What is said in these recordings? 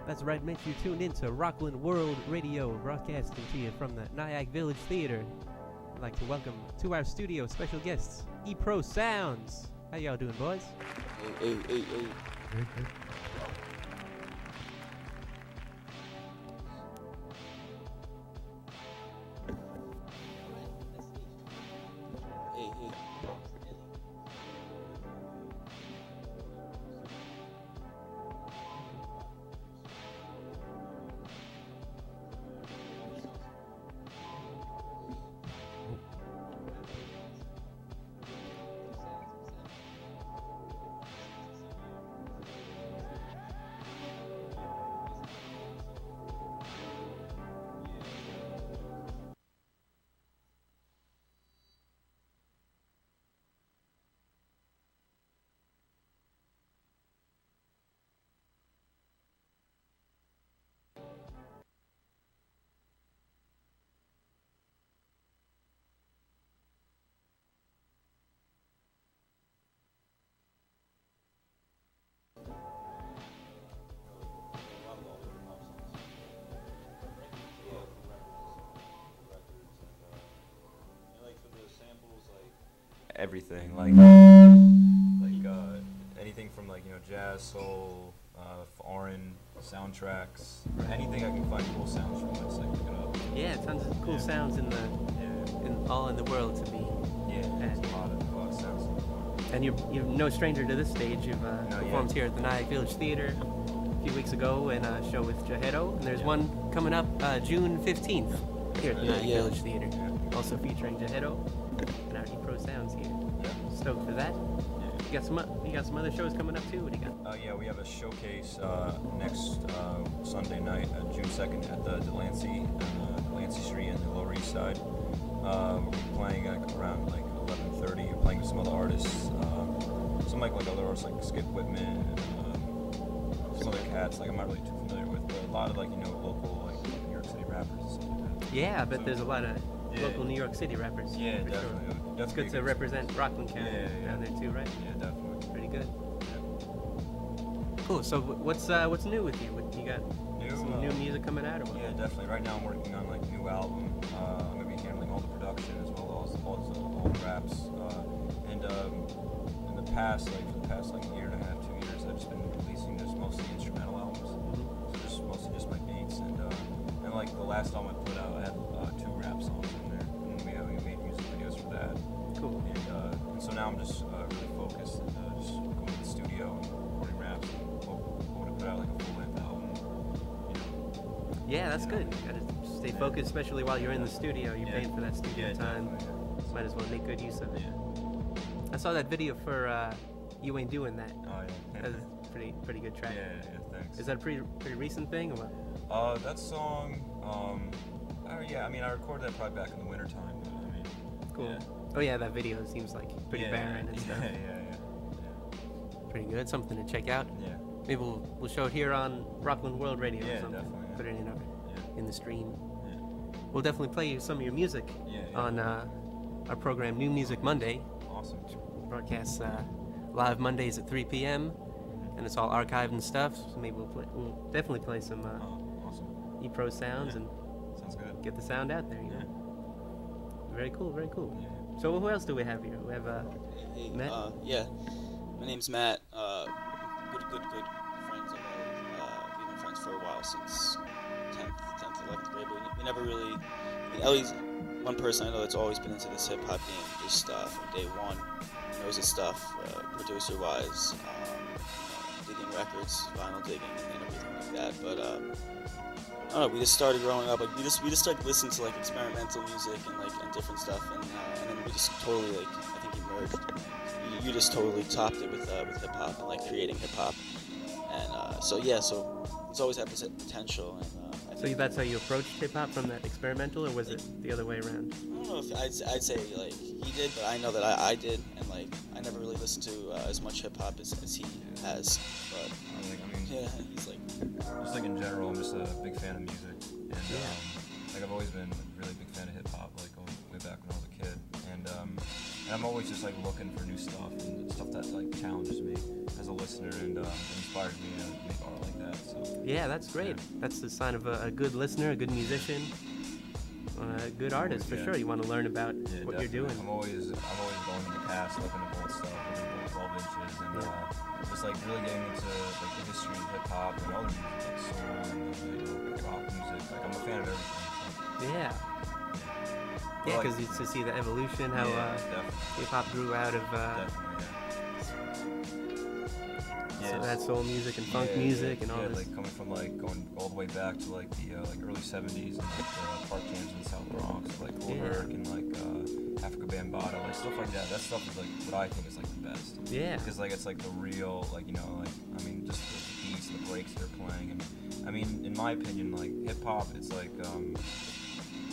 That's right, Mitch. You tuned into Rockland World Radio, broadcasting to you from the Nyack Village Theater. I'd like to welcome to our studio special guests, Eprosounds. How y'all doing, boys? Hey. Good. Hey. Everything anything from jazz, soul, foreign soundtracks, anything I can find cool sounds from. I just pick it up. Yeah, tons of cool sounds in the world to be. Yeah, there's a lot of sounds. And you're no stranger to this stage. You've performed here at the Nyack Village Theater a few weeks ago in a show with Jahero, and there's one coming up June 15th here at the Nyack Village Theater, also featuring Jahero and our Eprosounds here. Yeah. Stoked for that. You got some other shows coming up too. What do you got? We have a showcase next Sunday night, June 2nd, at the Delancey Street in the Lower East Side. We're playing around 11:30. We're playing with some other artists, some other artists like Skip Whitman and some other cats I'm not really too familiar with, but a lot of local New York City rappers and stuff like that. Yeah, I bet there's a lot of local New York City rappers. Yeah, for definitely. Sure. That's good to represent Rockland County down there too, right? Yeah, definitely. Pretty good. Yeah. Cool. So what's new with you? You got some new music coming out or what? Yeah, definitely. Right now I'm working on a new album. I'm gonna be handling all the production as well as all the raps. In the past, for the past year and a half, 2 years, I've just been releasing just mostly instrumental albums. So just mostly just my beats and the last album I put out, I had 2 rap songs in there, and we made music videos for that. Cool. And so now I'm just really focused and just going to the studio and recording raps and hoping to put out a full-length album. Yeah, that's good. You gotta stay focused, especially while you're in the studio. You're paying for that studio time. Might as well make good use of it. I saw that video for You Ain't Doing That. Oh yeah. That's a pretty good track. Yeah, thanks. Is that a pretty recent thing or what? That song, I recorded that probably back in the winter time. Cool. Yeah. Oh yeah, that video seems pretty barren and stuff. Yeah. Pretty good. Something to check out. Yeah. Maybe we'll show it here on Rockland World Radio or something. Definitely. Put it in the stream. Yeah. We'll definitely play you some of your music on our program New Music Monday. Awesome. Broadcasts live Mondays at 3 p.m. and it's all archived and stuff. So maybe we'll definitely play some Awesome. Eprosounds and Sounds good. get the sound out there. You know. Very cool. Yeah. So who else do we have here? We have Hey, Matt. My name's Matt. Good friends of ours. We've been friends for a while since 10th, 11th grade. But we never really. Ellie's one person I know that's always been into this hip hop game, just from day one. Knows his stuff, producer-wise, digging records, vinyl digging, and everything like that. But I don't know. We just started growing up. We just started listening to experimental music and different stuff, and then we just totally I think emerged. You just totally topped it with hip hop and creating hip hop, and so it's always had this potential. And So that's how you approached hip hop, from that experimental, or was it the other way around? I don't know if I'd say he did, but I know that I did, and I never really listened to as much hip hop as he has. But he's just in general, I'm just a big fan of music, and I've always been a really big fan of hip hop, going way back when I was a kid, and I'm always just looking for new stuff and stuff that challenges me as a listener and inspired me to make art like that. So Yeah, that's great. That's the sign of a good listener, a good musician, a good artist for sure. You want to learn about what you're doing. I'm always going in the past, looking at old stuff, looking at 12 inches, and just like really getting into like the history of hip hop and other music, like soul and rock music. Like I'm a fan of everything. Yeah. Yeah, because you to see the evolution, how hip hop grew out of so that soul music and funk music and all this. Like coming from like going all the way back to like the like early '70s and like park jams in the South Bronx, like Cold Work and like Africa Bambaataa, like stuff like that. That stuff is like what I think is like the best. Yeah. Because like it's like the real, like, you know, like I mean just the beats and the breaks they're playing, and I mean in my opinion like hip hop, it's like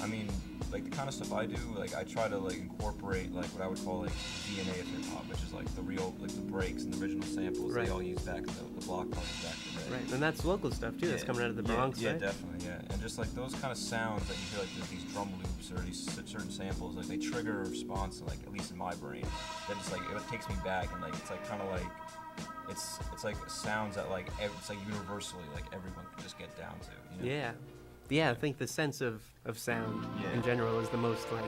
I mean, like the kind of stuff I do, like I try to like incorporate like what I would call like DNA of hip hop, which is like the real, like the breaks and the original samples they all use back in the block parties back in the day. Right, and that's local stuff too. That's coming out of the Bronx, right? Yeah, definitely, and just like those kind of sounds that you hear, like there's these drum loops or these certain samples, like they trigger a response, like at least in my brain, that just like it takes me back, and like it's like kind of like it's like sounds that like it's like universally like everyone can just get down to. You know? Yeah. Yeah, I think the sense of sound in general is the most like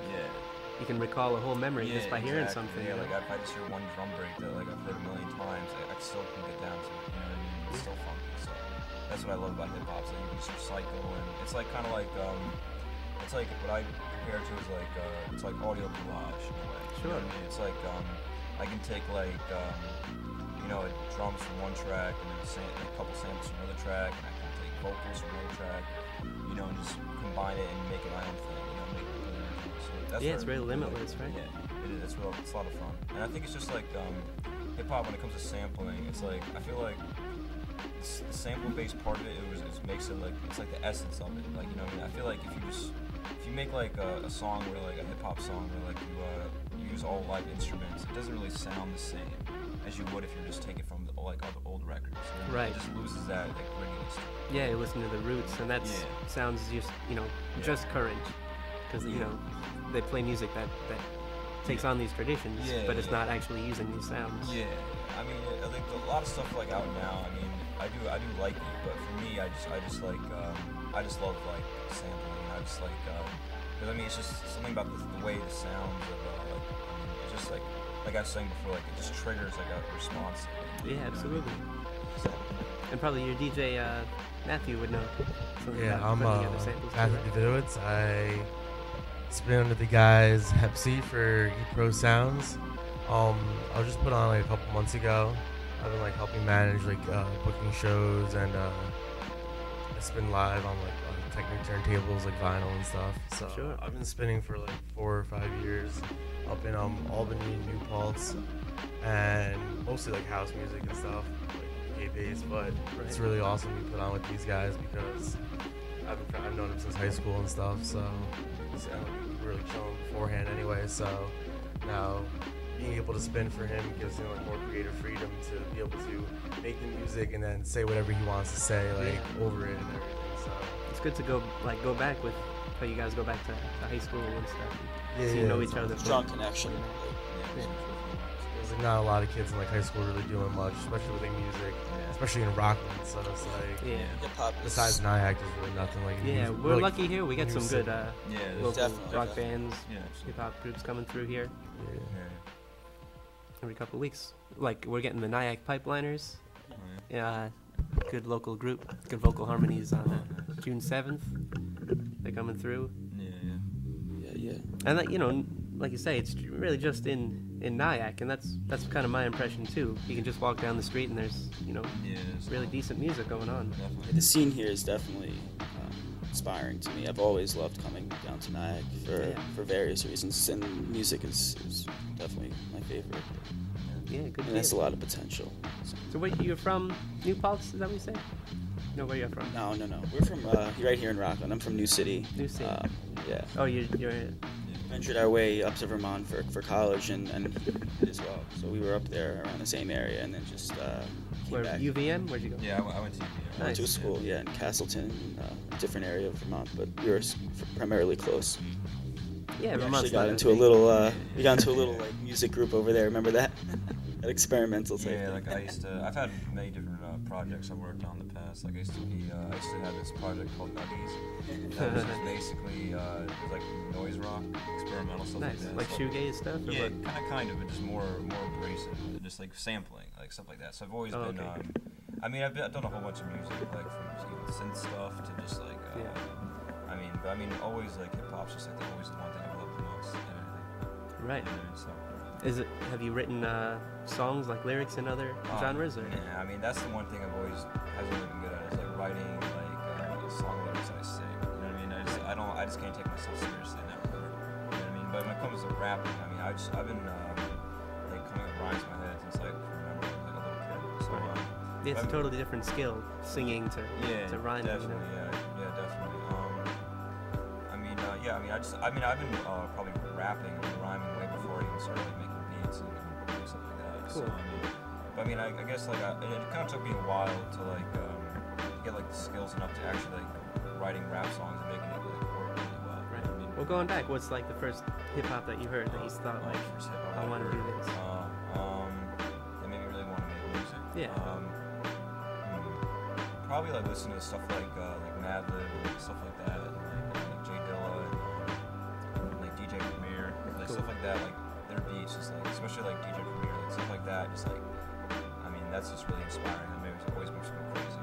you can recall a whole memory just by hearing something. Yeah, like if I just hear one drum break that like I've heard a million times, I still can get down to it. You know what I mean? It's still funky. So that's what I love about hip hop. So you can just recycle, and it's like kind of like it's like what I compare it to is like it's like audio collage in a way. Sure. You know what I mean? It's like I can take like you know, drums from one track and then a couple samples from another track, and I can take vocals from another track, you know, and just combine it and make it my own thing, you know, make it really original. So that's it's very limitless, right? Yeah, it is. It's a lot of fun, and I think it's just like hip hop when it comes to sampling. It's like I feel like the sample-based part of it, makes it like it's like the essence of it. Like, you know what I mean? I feel like if you make like a song where like a hip hop song where like you use all live instruments, it doesn't really sound the same as you would if you're just taking from all the old records. You know? Right. It just loses that like grittiness. Yeah, you listen to the roots, and that sounds just just current, because you know they play music that takes on these traditions, but it's not actually using these sounds. Yeah, I mean, I think a lot of stuff like out now. I mean, I do like it, but for me, I just like I just love like sampling. I just like because I mean, it's just something about the way the sounds of like I mean, it's just like I was saying before, like it just triggers like a response. Yeah, absolutely. And probably your DJ Matthew would know. Yeah, I'm Matthew Davidowitz. I spin under the guys Hep C for Eprosounds. I was just put on like a couple months ago. I've been like helping manage like booking shows, and I spin live on like Technic turntables, like vinyl and stuff. So I've been spinning for like 4 or 5 years up in Albany and New Paltz, and mostly like house music and stuff, like bass. But it's really awesome to be put on with these guys because I've known them since high school and stuff. So we were like chilling beforehand anyway. So now being able to spin for him gives him like more creative freedom to be able to make the music and then say whatever he wants to say like over it and everything. So it's good to go back with how you guys go back to high school and stuff. So you know each other. Strong connection. There's like not a lot of kids in like high school really doing much, especially with like music, especially in Rockland. So it's like besides Nyack, there's really nothing like. We're lucky here. We got some good local rock bands, hip hop groups coming through here. Every couple of weeks, like we're getting the Nyack Pipeliners. Good local group, good vocal harmonies on June 7th. They're coming through. Yeah. And that, like you say, it's really just in Nyack, and that's kind of my impression too. You can just walk down the street and there's really decent music going on. The scene here is definitely inspiring to me. I've always loved coming down to Nyack for various reasons, and music is definitely my favorite. Yeah, good. And that's a lot of potential. So where you're from? New Paltz, is that what you say? No, where you're from? No. We're from right here in Rockland. I'm from New City. New City. Yeah. Oh, you're ventured our way up to Vermont for college and as well. So we were up there around the same area, and then just came back. UVM? Where'd you go? Yeah, I went to UVM. I went to a school, in Castleton, a different area of Vermont, but we were primarily close. Yeah, we Vermont's actually got into a little. We got into a little like music group over there. Remember that? That experimental type. Yeah, like I've had many different projects I worked on in the past. Like I used to have this project called Nuggies. That was just basically it was like noise rock, experimental stuff Nice. like that. Like shoegaze stuff? Or Yeah, what? kind of, but just more abrasive, just like sampling, like stuff like that. So I've always been. Okay. I mean, I've done a whole bunch of music, like from even synth stuff to just like. I mean, always like hip hop's just like always the one thing I love the most. And everything. Right. So. Have you written songs, like lyrics in other genres? Or? Yeah, I mean, that's the one thing I've always hasn't really been good at is like writing like song lyrics that I sing. You know what I mean? I just can't take myself seriously in that regard. You know what I mean? But when it comes to rapping, I mean, I've been like coming up with rhymes in my head since like remember like a little kid. So yeah, it's a totally different skill, singing to rhyming. Definitely, you know? yeah, definitely. I've been probably rapping and rhyming way before I even started like making beats and stuff like that. Cool. So I mean, I guess like it kind of took me a while to like get like the skills enough to actually like writing rap songs and making it like work really well. Right. You know what I mean? Well, going back, what's like the first hip hop that you heard that you thought like, I want to do this? That made me really want to make music. Yeah. Probably like listening to stuff like Madlib and stuff like that, and like J Dilla and like DJ Premier, like Cool. stuff like that. Like their beats, just like especially like DJ Premier, like stuff like that. Just like, I mean, that's just really inspiring. It always makes me go crazy.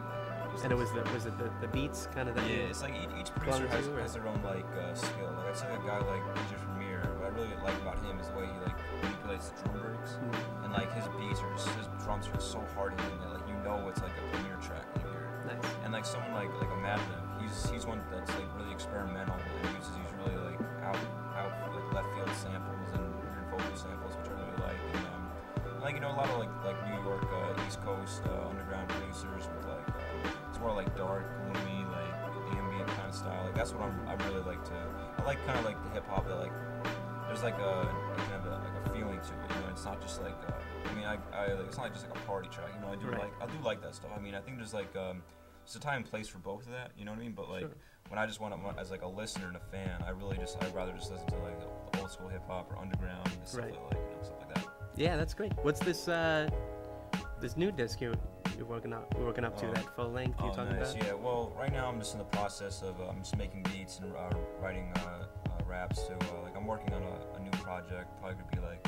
Like, And was it the beats kind of that? yeah, it's like each producer has their own like skill. Like I say, a guy like DJ Premier, what I really like about him is the way he like manipulates the drum breaks, and like his beats are just his drums are so hard hitting that like you know it's like a Premier track when you hear it. Nice. And like someone like a Madlib, he's one that's like really experimental and uses these really like out like left field samples and weird vocal samples, which I really like. And like a lot of like New York East Coast underground producers with like it's more like dark, gloomy, like ambient kind of style. Like that's what I really like to. I like kind of like the hip hop that like there's like a kind of like a feeling to it. You know, it's not just like I mean I it's not like just like a party track. You know, I do like that stuff. I mean, I think there's like there's a time and place for both of that. You know what I mean? But like when I just want to, as like a listener and a fan, I'd rather just listen to like the old school hip hop or underground and stuff stuff like that. Yeah, that's great. What's this this new disc you're working up to, that full length you're talking nice. about? Yeah, well, right now I'm just in the process of I'm just making beats and writing raps. So like I'm working on a new project. Probably could be like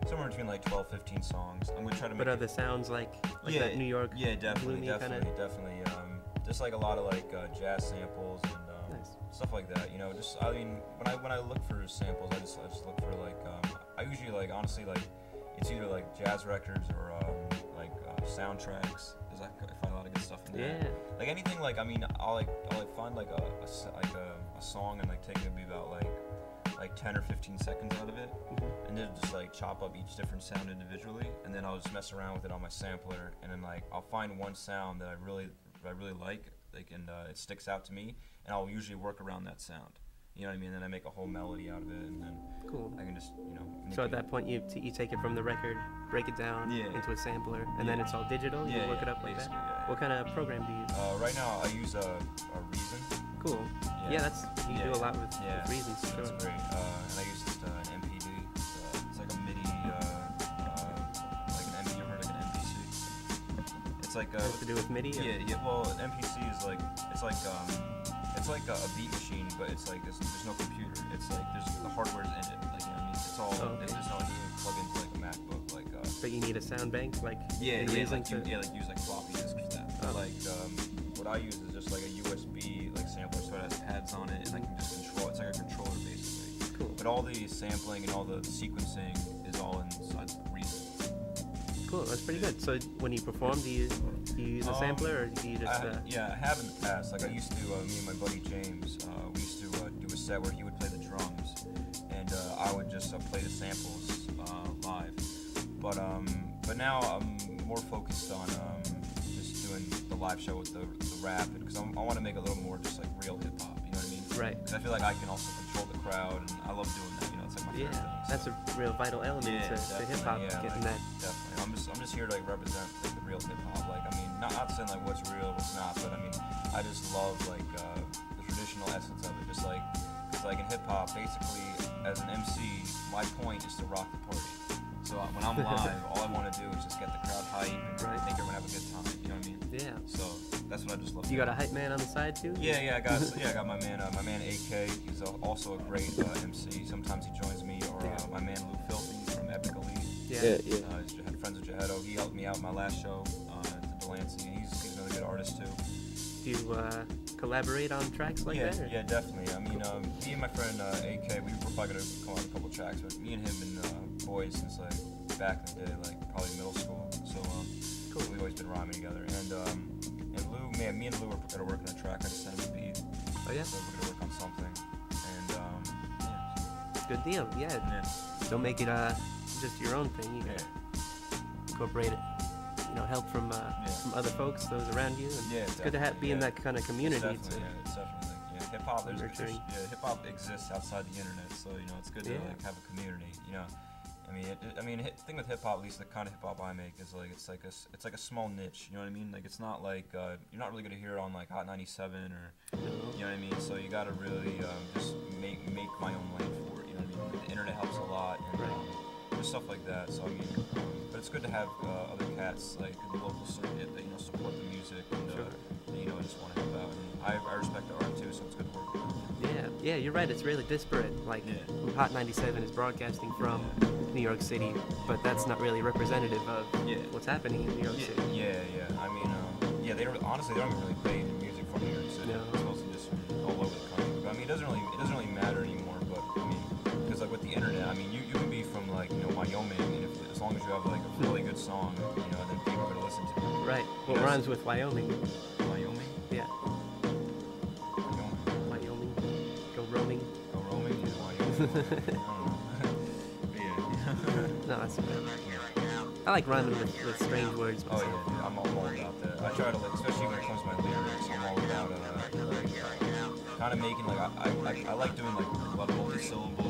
somewhere between like 12, 15 songs. I'm gonna try to make. But are the sounds like that New York? Yeah, definitely. Just like a lot of like jazz samples and stuff like that. You know, just I mean when I look for samples, I just look for like I usually like honestly like it's either like jazz records or like soundtracks. There's like I find a lot of good stuff in there. Yeah. Like anything like I mean I'll find like a song and like take maybe about like 10 or 15 seconds out of it, and then just like chop up each different sound individually, and then I'll just mess around with it on my sampler, and then like I'll find one sound that I really like and it sticks out to me, and I'll usually work around that sound. You know what I mean? And then I make a whole melody out of it, and then I can just So at that point you take it from the record, break it down into a sampler, and then it's all digital. You work it up like that. Yeah. What kind of program do you use? Right now I use a Reason. Cool. Yeah, you can do a lot with Reasons. Sure. That's great. And I use just an MPD. It's like a MIDI, like an MPC. You ever heard like an MPC? It's like has to do with MIDI. Yeah. Well, an MPC is like it's like a beat machine, but it's like there's no computer. It's like the hardware's in it. Like you know what I mean? It's all. It doesn't plug into like a MacBook. Like. But you need a sound bank, like. Reason use like floppy disks for that. But like what I use is just like a USB like sampler, so it has pads on it, and I can just control. It's like a controller basically. Cool. But all the sampling and all the sequencing is all inside Reason. Cool, that's pretty good. So when you perform, do you use a sampler, or do you just? I have in the past. Like I used to, me and my buddy James, we used to do a set where he would play the drums, and I would just play the samples live. But now I'm more focused on just doing the live show with the rap, because I want to make a little more just like real hip hop. You know what I mean? Right. Because I feel like I can also control the crowd, and I love doing that. You know, it's like my favorite thing. That's a real vital element to hip hop. Getting that. Definitely. I'm just here to like represent like the real hip hop. Like I mean, not saying like what's real, what's not, but I mean, I just love like the traditional essence of it. Just like, cause like in hip hop, basically as an MC, my point is to rock the party. So when I'm live, all I want to do is just get the crowd hype and make everyone have a good time. You know what I what I mean? Yeah. So that's what I just love. You got a hype man on the side too? Yeah, I got my man AK. He's also a great MC. Sometimes he joins me, or my man Lou Filthy from Epic Elite. Yeah. He's friends with Jahedo. He helped me out my last show at the Delancey, and he's another good artist too. Do you collaborate on tracks like that? Or? Yeah, definitely. I mean, me and my friend AK, we were probably gonna come out with a couple tracks, but me and him been boys since like back in the day, like probably middle school. So cool. We've always been rhyming together. And Lou, man, me and Lou are gonna work on a track. I just sent him a beat. Oh yeah. So we're gonna work on something. And yeah. Good deal. Yeah. Don't make it just your own thing. You gotta incorporate it. You know, help from other folks, those around you. And it's good to be in that kind of community. It's definitely. Hip hop. Hip hop exists outside the internet, so you know it's good to like have a community. You know, I mean, the thing with hip hop, at least the kind of hip hop I make, is like it's like a small niche. You know what I mean? Like it's not like you're not really gonna hear it on like Hot 97 or you know what I mean. So you gotta really just make my own lane for it. You know what I mean? The internet helps a lot. And, just stuff like that. So I mean, but it's good to have other cats like in the local circuit that support the music and just want to help out. And I respect the art too, so it's good to work with them. Yeah, you're right. It's really disparate. Like Hot 97 is broadcasting from New York City, but that's not really representative of what's happening in New York City. Yeah. I mean, they don't even really play music from New York City. No. It's mostly just all over the country. But I mean, it doesn't really matter anymore. But I mean, because like with the internet, I mean, you can be from like Wyoming, and as long as you have like a really good song, then people are gonna listen to it. Right. What rhymes with Wyoming? Wyoming? Yeah. Wyoming. Go roaming. Go roaming? Yeah, Wyoming. I don't know. No, that's okay. I like rhyming with strange words myself. Oh yeah, I'm all about that. I try to like, especially when it comes to my lyrics, I'm all about kind of making like I like doing like a lot of multi-syllable,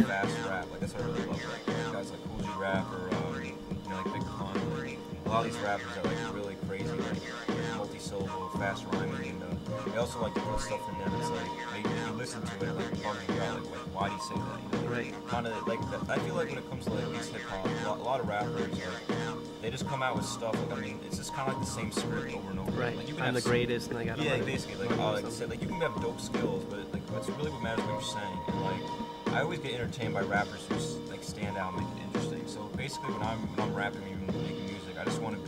fast rap. Like that's what I really love. Like guys like Cool G Rap or like Big Pun. Like, a lot of these rappers are like really crazy, like multi-syllable, fast rhyming, and they also like to put stuff in there that's like you listen to it and like bugs you out. Like why do you say that? Right. Kind of like that. I feel like when it comes to like these hip hop, a lot of rappers they just come out with stuff. Like I mean, it's just kind of like the same script over and over. Right. Like, you can I'm the greatest, and I got basically like I said, like you can have dope skills, but like what's really what matters is what you're saying. And like I always get entertained by rappers who like stand out and make it interesting. So basically, when I'm rapping or even making music, I just want to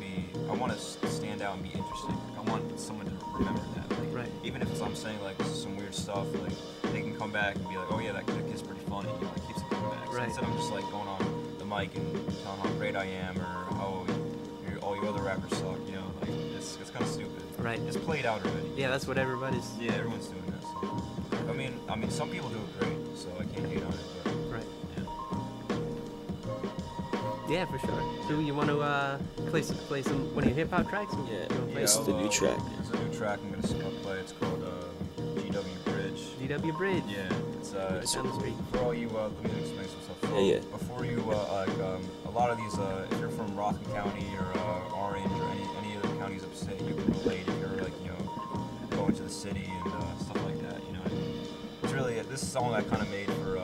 stand out and be interesting. Like, I want someone to remember that. Like, even if I'm saying like this is some weird stuff, like they can come back and be like, oh yeah, that kid's pretty funny. It keeps it coming back. So instead I'm just like going on the mic and telling how great I am or how all you other rappers suck. Like it's kind of stupid. Right. It's played out already. Yeah, that's what everybody's. Yeah, everyone's doing that. So. I mean, some people do it great, so I can't hate on it. But, right. Yeah, for sure. So you want to play some one of your hip hop tracks? It's the new track. It's a new track I'm gonna play. It's called GW Bridge. GW Bridge. Yeah. It's down the street. For all you, let me explain some stuff. Before you, a lot of these, if you're from Rockland County or Orange or any other counties upstate, you can relate if you're like going to the city and stuff like that. It's really this is a song I kind of made for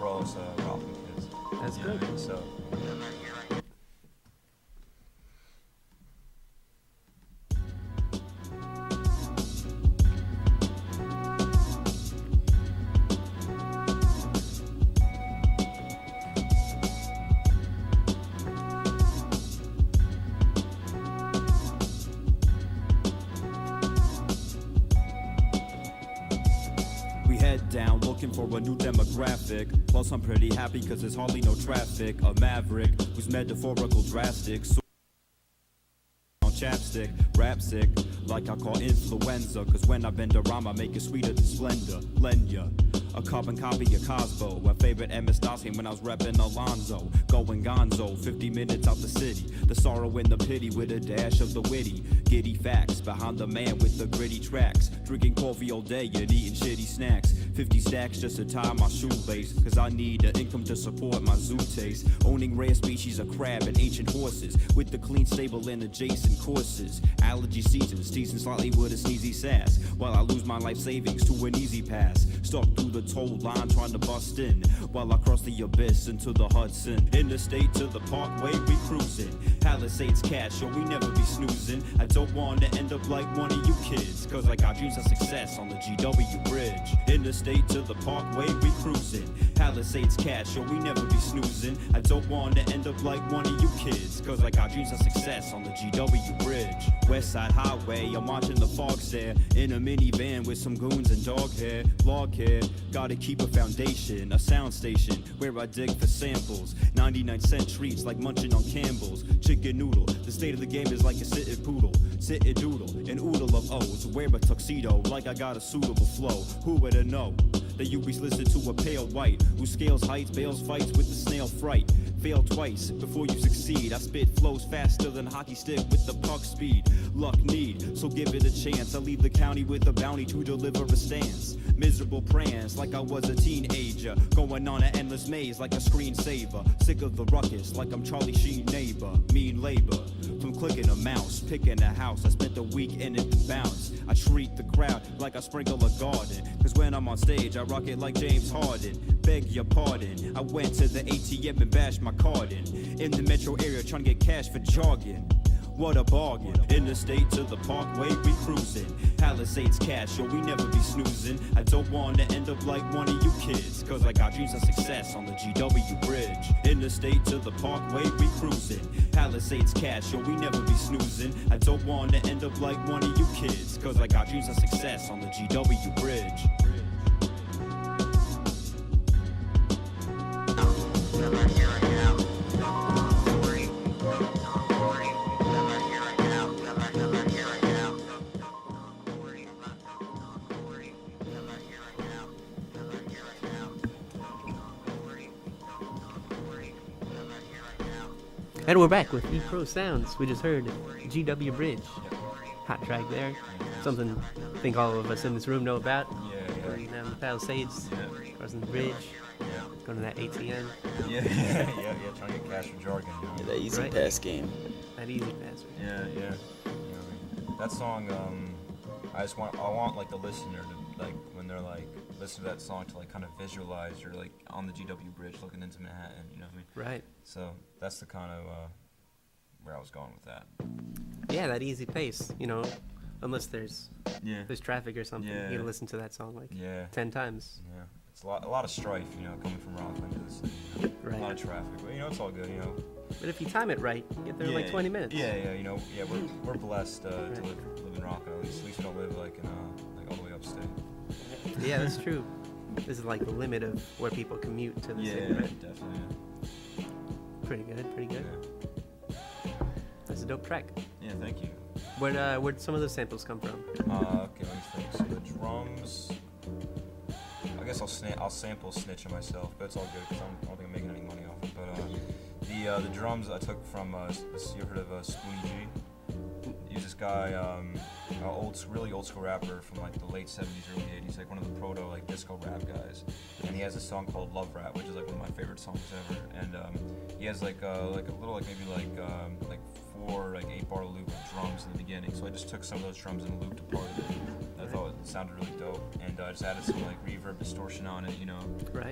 all us Rockland kids. That's good. So. Down looking for a new demographic. Plus I'm pretty happy cause there's hardly no traffic. A maverick who's metaphorical drastic. So on chapstick, rap sick, like I call influenza. Cause when I bend a rhyme I make it sweeter than Splendor. Lend ya a carbon copy of Cosbo. My favorite MS DOS came when I was reppin' Alonzo. Going gonzo, 50 minutes out the city. The sorrow and the pity with a dash of the witty. Giddy facts behind the man with the gritty tracks. Drinking coffee all day and eating shitty snacks. 50 stacks just to tie my shoelace. Cause I need an income to support my zoo taste. Owning rare species of crab and ancient horses. With the clean stable and adjacent courses. Allergy seasons, teasing slightly with a sneezy sass. While I lose my life savings to an easy pass. Stalk through the toll line trying to bust in while I cross the abyss into the Hudson. Interstate to the Parkway, we cruising. Palisades cash, yo, we never be snoozing. I don't want to end up like one of you kids, cause I got dreams of success on the GW Bridge. Interstate to the Parkway, we cruising. Palisades cash, yo, we never be snoozing. I don't want to end up like one of you kids, cause I got dreams of success on the GW Bridge. West Side Highway, I'm watching the fog stare in a minivan with some goons and dog hair. Log hair, gotta keep a foundation, a sound station where I dig for samples. 99-cent treats like munching on Campbell's chicken noodle. The state of the game is like a sitting poodle, sit and doodle, an oodle of O's. Wear a tuxedo like I got a suitable flow. Who would have know that you be listening to a pale white who scales heights, bails fights with the snail fright? Fail twice before you succeed. I spit flows faster than hockey stick with the puck speed. Luck need, so give it a chance. I leave the county with a bounty to deliver a stance. Miserable prance like I was a teenager, going on an endless maze like a screensaver. Sick of the ruckus like I'm Charlie Sheen neighbor. Mean labor from clicking a mouse, picking a house. I spent the week in it to bounce. I treat the crowd like I sprinkle a garden, cause when I'm on stage I rock it like James Harden. Beg your pardon, I went to the ATM and bashed my card in the metro area trying to get cash for jogging. What a bargain. Interstate to the Parkway, we cruising. Palisades cash, yo, we never be snoozing. I don't want to end up like one of you kids, cause I got dreams of success on the GW Bridge. Interstate to the Parkway, we cruising. Palisades cash, yo, we never be snoozing. I don't want to end up like one of you kids, cause I got dreams of success on the GW Bridge. And we're back with Eprosounds. We just heard GW Bridge. Hot track there. Something I think all of us in this room know about. Going down the Palisades, crossing the bridge, going to that ATM. Trying to get cash for jargon. You know? Yeah, that easy pass game. That easy pass. Yeah. You know what I mean? That song, I want like the listener to, like, when they're like listen to that song, to like kind of visualize you're like on the GW Bridge looking into Manhattan. You know what I mean? Right. So that's the kind of where I was going with that. Yeah, that easy pace. You know, unless there's traffic or something, Yeah. you gotta listen to that song like 10 times. Yeah. It's a lot of strife, you know, coming from Rockland to the city. Right. A lot of traffic, but you know, it's all good, you know. But if you time it right, you get there in like 20 minutes. Yeah, you know, we're blessed to live in Rockland. At least we don't live like in like all the way upstate. Yeah, that's true. This is like the limit of where people commute to the city, right? Definitely. Pretty good. Yeah. That's a dope track. Yeah, thank you. Where'd some of those samples come from? Okay, let me think. So the drums, I guess I'll sample Snitch on myself, but it's all good because I don't think I'm making any money off it. But the drums I took from you heard of Spoonie G? He's this guy, really old school rapper from like the late 70s, early 80s, like one of the proto like disco rap guys. And he has a song called Love Rap, which is like one of my favorite songs ever. And he has like a little like maybe like 4 like 8 bar loop of drums in the beginning. So I just took some of those drums and looped a part of it. I thought it sounded really dope, and I just added some like reverb distortion on it, you know,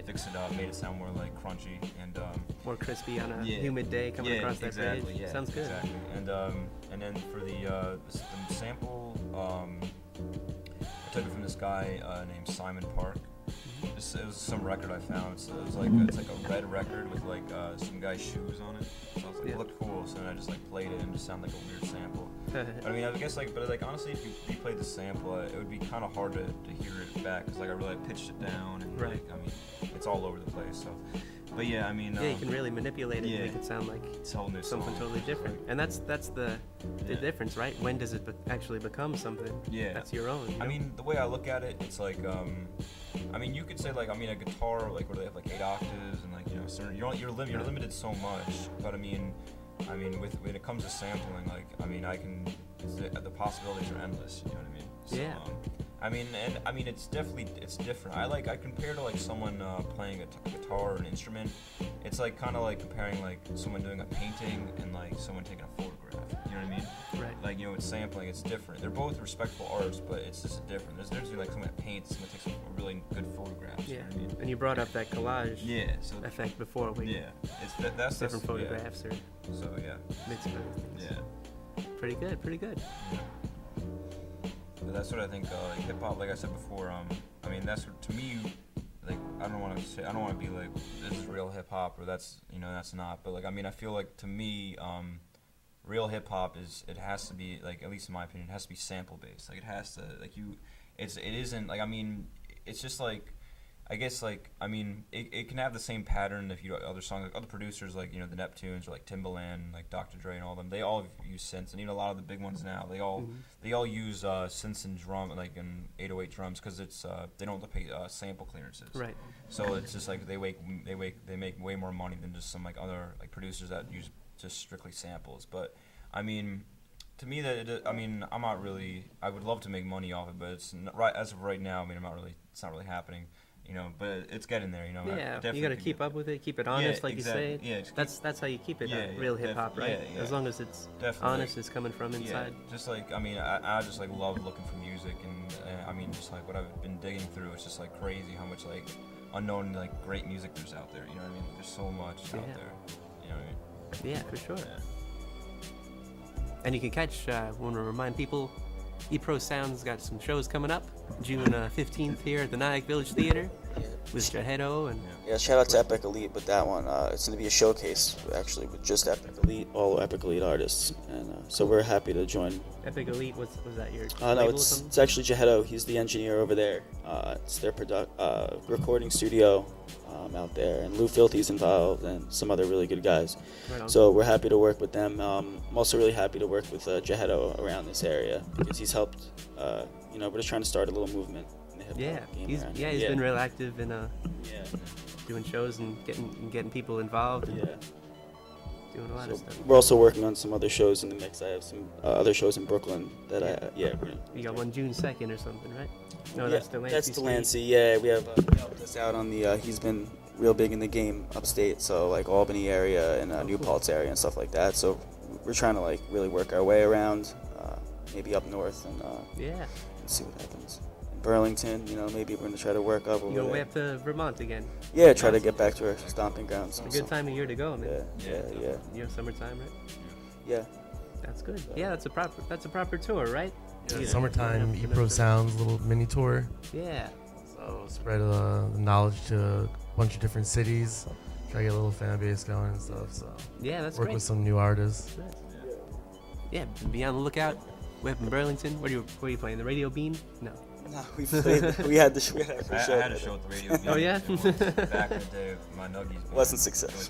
fixed it up, made it sound more like crunchy and more crispy on a humid day coming across that bridge. Yeah, sounds good. Exactly. And then for the sample, I took it from this guy named Simon Park. It was some record I found. So it's like a red record with like some guy's shoes on it. So I was like, it looked cool. So then I just like played it and it just sounded like a weird sample. I mean, I guess but honestly, if you played the sample, it would be kind of hard to hear it back because like I really pitched it down and like I mean, it's all over the place. So, but yeah, I mean, you can really manipulate it and make it sound like something totally different. And that's the difference, right? When does it actually become something that's your own? You know? I mean, the way I look at it, it's like I mean, you could say like, I mean, a guitar like where they have like 8 octaves and like, you know, certain, you're limited so much. But I mean, when it comes to sampling, like, I mean, the possibilities are endless. You know what I mean? So, it's different. I compare to like someone playing a guitar or an instrument. It's like kind of like comparing like someone doing a painting and like someone taking a photograph. You know what I mean? Right. Like, you know, it's sampling. It's different. They're both respectful arts, but it's just different. There's difference between like someone that paints, someone takes a really good photographs. Yeah. You know what I mean? And you brought up that collage. Yeah. So effect before. that's different photographs or So yeah. mix of things. Yeah. Pretty good. Pretty good. Yeah. But that's what I think. Like hip hop, like I said before. I mean, that's what, to me. Like, I don't want to be like, this is real hip hop, or that's not. But like, I mean, I feel like to me, real hip hop it has to be like, at least in my opinion, it has to be sample based. Like, it has to like it isn't like, I mean, it's just like, I guess like, I mean, it can have the same pattern if you do other songs, like other producers like, you know, the Neptunes or like Timbaland, like Dr. Dre and all them. They all use synths, and even a lot of the big ones now, they all use synths and drum, like in 808 drums, because it's they don't have to pay sample clearances. Right. So it's just like they make way more money than just some like other like producers that use just strictly samples. But I mean, to me I'm not really. I would love to make money off it, but it's not, right as of right now. I mean, it's not really happening. You know, but it's getting there. You know. Yeah, you got to keep up with it, keep it honest, like exactly. you say. Yeah, that's how you keep it real hip hop, right? Yeah. As long as it's honest, it's coming from inside. Yeah, just like, I mean, I just like love looking for music, and I mean, just like what I've been digging through, it's just like crazy how much like unknown like great music there's out there. You know what I mean? There's so much out there. You know what I mean? Yeah, for sure. Yeah. And you can catch. Want to remind people, Eprosounds got some shows coming up, June 15th here at the Nyack Village Theater with Jahedo and. Yeah, shout out to Epic Elite with that one. It's going to be a showcase, actually, with just Epic Elite, all Epic Elite artists. And so we're happy to join. Epic Elite, was that your No, label or it's something? actually Jahedo. He's the engineer over there. It's their recording studio out there. And Lou Filthy's involved and some other really good guys. Right on. So we're happy to work with them. I'm also really happy to work with Jahedo around this area because he's helped, we're just trying to start a little movement in the hip-hop game around here. He's been real active in doing shows and getting people involved and doing a lot of stuff. We're also working on some other shows in the mix. I have some other shows in Brooklyn that you got one June 2nd or something, right? No, yeah, that's Delancey. That's Delancey. Yeah, we have helped us out on the. He's been real big in the game upstate, so like Albany area and New Paltz area and stuff like that. So we're trying to like really work our way around, maybe up north and see what happens. Burlington, maybe we're gonna try to work up over You go there. way up to Vermont again. Yeah, try to get back to our stomping grounds. It's a good time of year to go, man. Yeah. You know, summertime, right? Yeah. That's good. Yeah, that's a proper tour, right? Yeah, summertime Eprosounds little mini tour. Yeah. So spread the knowledge to a bunch of different cities. Try to get a little fan base going and stuff. So yeah, that's work great. with some new artists. Yeah, be on the lookout. Way up in Burlington. Where are you playing? The Radio Bean? No. No, we had the show. I had a show at the Radio Bean. Oh yeah. Back in the day with my Nuggies. Band. Wasn't success.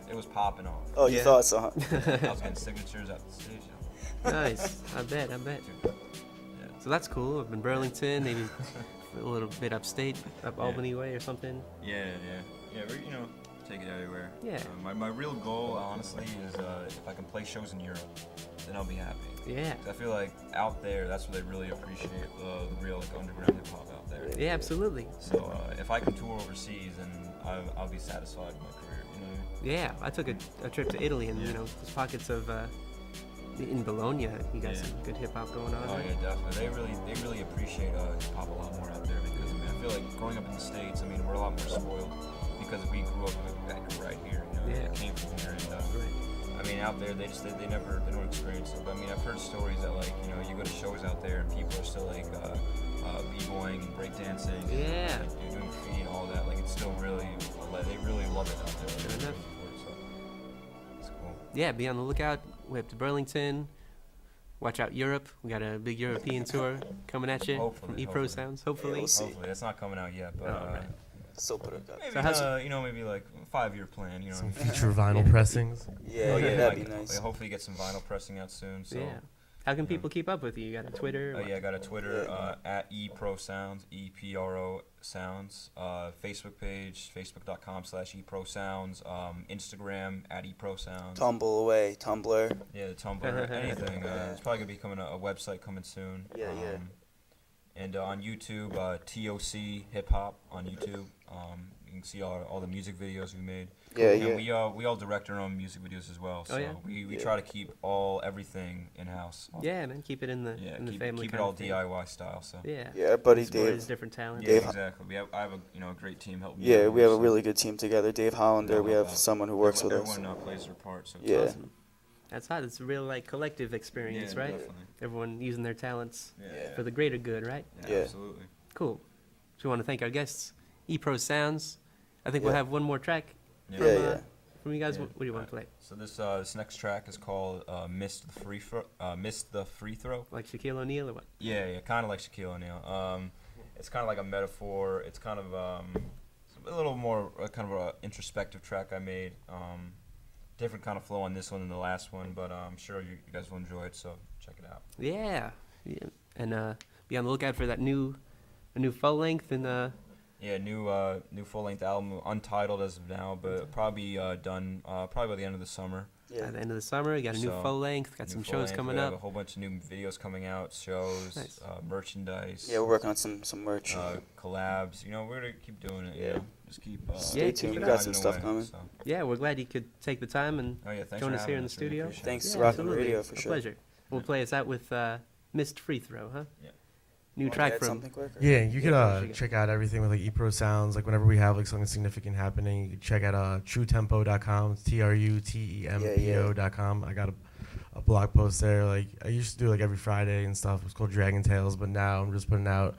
It was popping off. Oh, you thought so? Huh? I was getting signatures at the station. Nice. I bet. Yeah. So that's cool. Up in Burlington, maybe a little bit upstate, up Albany way or something. Yeah. We're, take it everywhere. Yeah. My real goal, honestly, is if I can play shows in Europe, then I'll be happy. Yeah. I feel like out there, that's where they really appreciate the real underground hip hop out there. Yeah, absolutely. So if I can tour overseas, then I'll be satisfied with my career. You know what I mean? Yeah, I took a trip to Italy, and there's pockets of in Bologna. You got some good hip hop going on. Oh right? yeah, definitely. They really appreciate hip hop a lot more out there because I feel like growing up in the States, we're a lot more spoiled because we grew up right here. We came from here, and out there they don't experience it. But I've heard stories that you go to shows out there and people are still b-boying and breakdancing. Yeah. And, doing graffiti and all that. It's still really, they really love it out there. Fair enough. So it's cool. Yeah, be on the lookout. Way up to Burlington. Watch out Europe. We got a big European tour coming at you from Eprosounds. Hopefully. Yeah, we'll see. Hopefully, that's not coming out yet, but right. Still put it up. maybe maybe like a 5-year plan. Some future vinyl pressings. Yeah, that'd be nice. Hopefully, get some vinyl pressing out soon. So. Yeah. How can people keep up with you? You got a Twitter? I got a Twitter at Eprosounds, EPRO Sounds. Facebook page, facebook.com/Eprosounds. Instagram at Eprosounds. Tumblr. Yeah, the Tumblr, anything. It's probably gonna be coming a website coming soon. Yeah. And on YouTube, TOC Hip Hop on YouTube. You can see all the music videos we made. Yeah, and yeah. we all direct our own music videos as well. So we try to keep everything in house. Yeah, man, keep it in the family. Keep it all DIY style. So yeah, buddy Dave. His different talents. Yeah, exactly. I have a great team helping me. Yeah, we have a really good team together. Dave Hollander, we have someone who works with us. Everyone plays their part. So yeah. Awesome. That's hot. It's a real collective experience, right? Definitely. Everyone using their talents Yeah. for the greater good, right? Yeah, absolutely. Cool. So we want to thank our guests, Eprosounds. I think we'll have one more track from you guys. Yeah. What do you want to play? So this next track is called "Missed the Free Throw." Like Shaquille O'Neal or what? Yeah, kind of like Shaquille O'Neal. It's kind of like a metaphor. It's kind of a little more kind of an introspective track I made. Different kind of flow on this one than the last one, but I'm sure you guys will enjoy it. So check it out. Yeah. And be on the lookout for that new full length and new full-length album, untitled as of now, but probably done probably by the end of the summer. Yeah. At the end of the summer, you got a new full length, got some shows coming up. A whole bunch of new videos coming out, shows, nice. Merchandise. Yeah, we're working on some merch. Collabs. We're gonna keep doing it. Yeah. Just keep. Stay tuned. We got some stuff coming. So. Yeah, we're glad you could take the time and join us here in the studio. Really thanks to Rockland Radio for sure. A pleasure. We'll play us out with "Missed Free Throw," huh? Yeah. New track from. Yeah, you can check out everything with Eprosounds. Like whenever we have something significant happening, you can check out truetempo.com. It's TRUTEMPO.com. I got a blog post there. Like I used to do every Friday and stuff. It was called Dragon Tales, but now I'm just putting out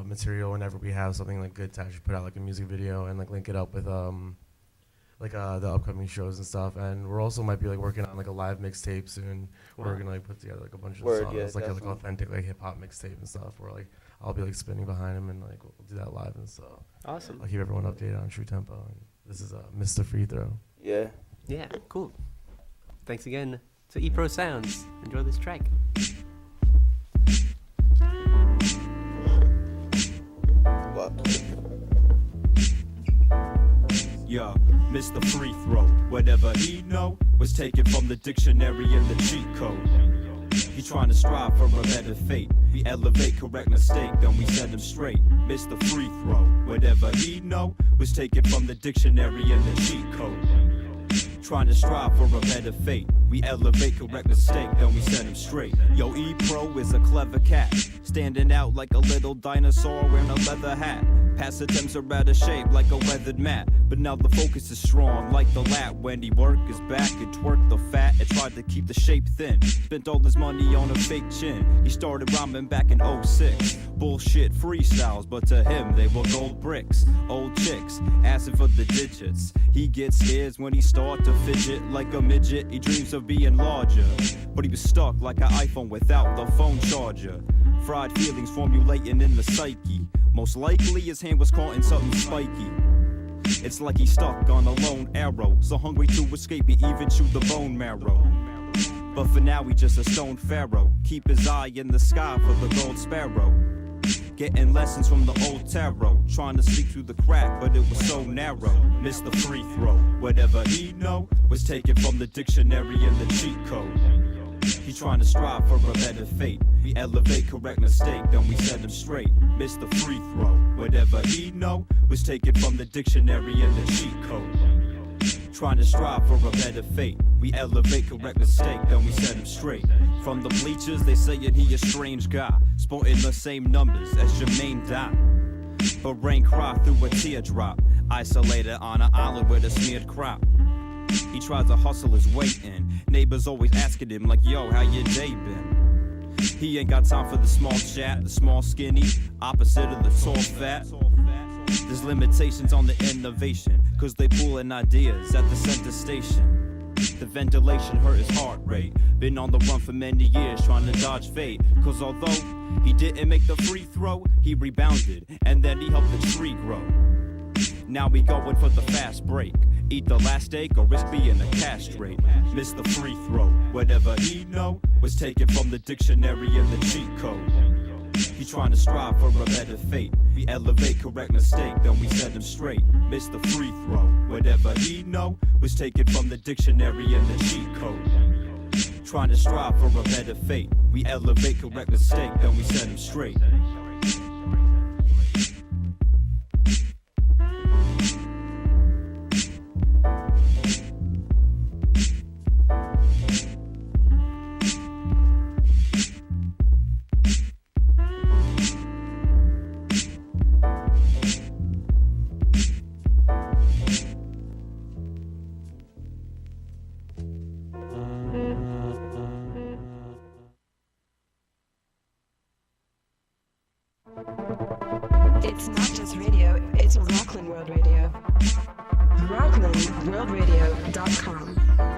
material whenever we have something good to actually put out a music video and link it up with the upcoming shows and stuff. And we're also might be working on a live mixtape soon. Wow. We're gonna a bunch of songs, like authentic and stuff, mixtape and stuff. Where I'll be spinning behind him and we'll do that live and stuff. Awesome. I'll keep everyone updated on True Tempo. And this is Mr. Free Throw. Yeah. Yeah. Cool. Thanks again to Eprosounds. Enjoy this track. Yeah, Mr. Free Throw. Whatever he know was taken from the dictionary and the cheat code. He trying to strive for a better fate. We elevate correct mistake, then we set him straight. Mr. Free Throw. Whatever he know was taken from the dictionary and the cheat code. Trying to strive for a better fate. We elevate correct mistake, then we set him straight. Yo, E-Pro is a clever cat, standing out like a little dinosaur wearing a leather hat. Past attempts are out of shape like a weathered mat, but now the focus is strong like the lat. When he worked his back and twerked the fat and tried to keep the shape thin. Spent all his money on a fake chin. He started rhyming back in 06. Bullshit freestyles, but to him they were gold bricks. Old chicks asking for the digits. He gets scared when he start to fidget like a midget. He dreams of being larger, but he was stuck like an iPhone without the phone charger. Fried feelings formulating in the psyche. Most likely his hand was caught in something spiky. It's like he's stuck on a lone arrow, so hungry to escape he even chewed the bone marrow. But for now he just a stone pharaoh. Keep his eye in the sky for the gold sparrow. Getting lessons from the old tarot, trying to sneak through the crack, but it was so narrow. Missed the free throw. Whatever he know was taken from the dictionary and the cheat code. He trying to strive for a better fate. We elevate correct mistake, then we set him straight. Missed the free throw. Whatever he know was taken from the dictionary and the cheat code. Trying to strive for a better fate. We elevate correct mistake, then we set him straight. From the bleachers, they saying he a strange guy, sporting the same numbers as Jermaine Dye. But rain cry through a teardrop, isolated on an island with a smeared crop. He tries to hustle his way in. Neighbors always asking him like, yo, how your day been? He ain't got time for the small chat, the small skinny, opposite of the tall fat. There's limitations on the innovation, cause they pulling ideas at the center station. The ventilation hurt his heart rate. Been on the run for many years trying to dodge fate. Cause although he didn't make the free throw, he rebounded and then he helped the tree grow. Now we going for the fast break. Eat the last steak or risk being a castrate. Miss the free throw. Whatever he know was taken from the dictionary and the cheat code. He trying to strive for a better fate. We elevate correct mistake, then we set him straight. Miss the free throw. Whatever he know was taken from the dictionary and the cheat code. Trying to strive for a better fate. We elevate correct mistake, then we set him straight. It's not just radio, it's Rockland World Radio. RocklandWorldRadio.com.